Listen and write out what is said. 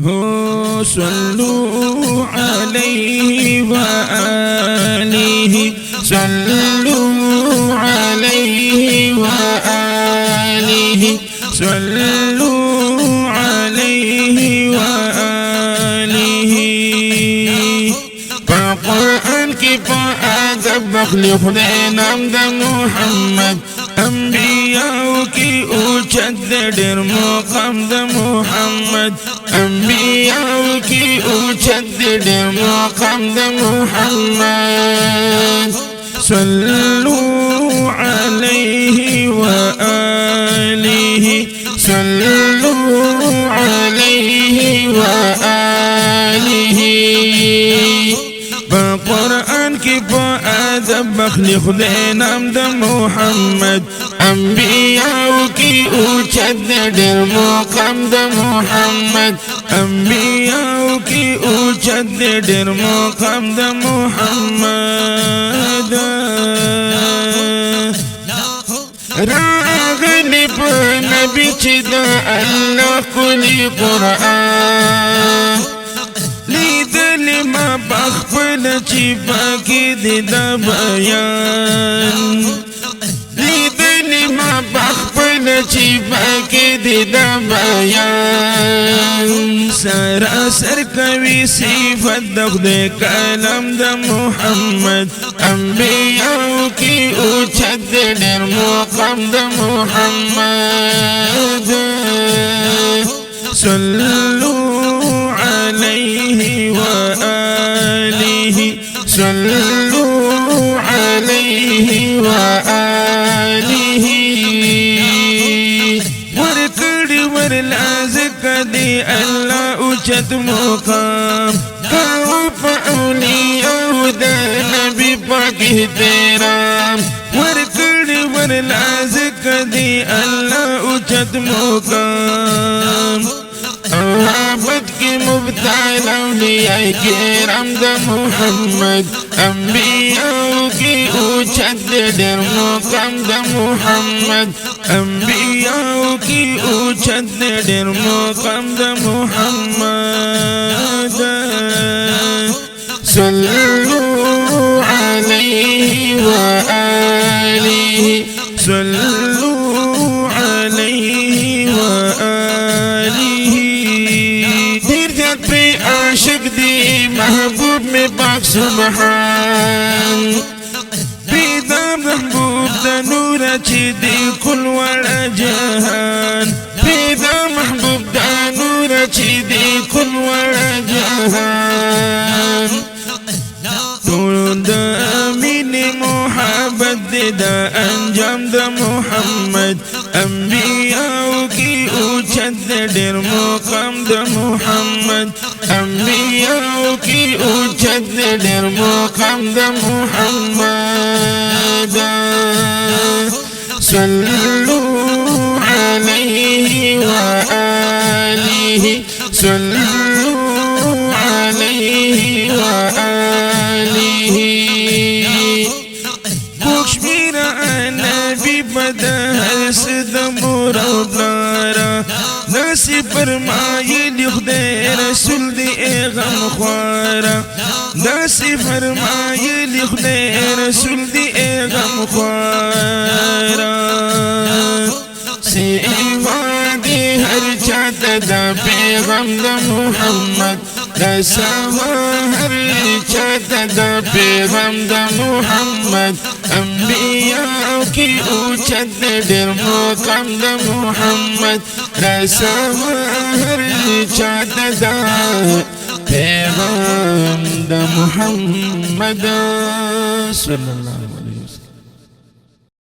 هو صلوا عليه وآله صلوا عليه وآله صلوا عليه وآله فقرآن كفاءة بخلق لنا محمد أنبياء کی اوچت در مقام د محمد أنبياء کی اوچت در مقام د محمد صلوا عليه وآله صلوا عليه وآله بقرآن کی ادب بخلی خدای نام د محمد أنبياء کی اوچت در مقام د محمد أنبياء کی اوچت در مقام د محمد راغلی په نبی چې د الله کلی قرآن لیدل ما بخپل چې باقي دي د بیان لیدل ما بخپل چې باقي دي د بیان سراسر کوي صفت د خدای کلام د محمد أنبياء کی اوچت در مقام د محمد صلوا عليه وآله صلوا عليه وآله ورکړي ورلازق دی الله اوچت مقام او په اولیاء د نبی پاک احترام ورکړي ورلازق دی الله اوچت مقام محبت کی مبتلا اولیاء کرام د محمد أنبياء کی اوچت در مقام د محمد أنبياء کی اوچت در مقام د محمد صلوا عليه وآله صلوا عليه وآله عاشق دی محبوب میں پاک سبحان پیدا محبوب دا نور چی دی کل وڑا جہان پیدا محبوب دا نور چی دی کل وڑا جہان تو دا امین محبت دی دا انجام دا محمد أنبياء کی اوچت در مقام د محمد أنبياء کی اوچت در مقام د محمد صلوا عليه وآله صلوا عليه وآله کشمیر نبی بدهر صد مور او پلارا ناسی فرمایلی خدای رسول دی غم خوارا ناسی فرمایلی خدای رسول دی غم خوارا سیوا دی هر چاہتا دا پیغام دا محمد رسوا هر چاہتا دا پیغام دا محمد أنبياء کی اوچت در مقام دا محمد رسوا هر چاہتا دا پیغام دا محمد صلی اللہ علیہ وسلم.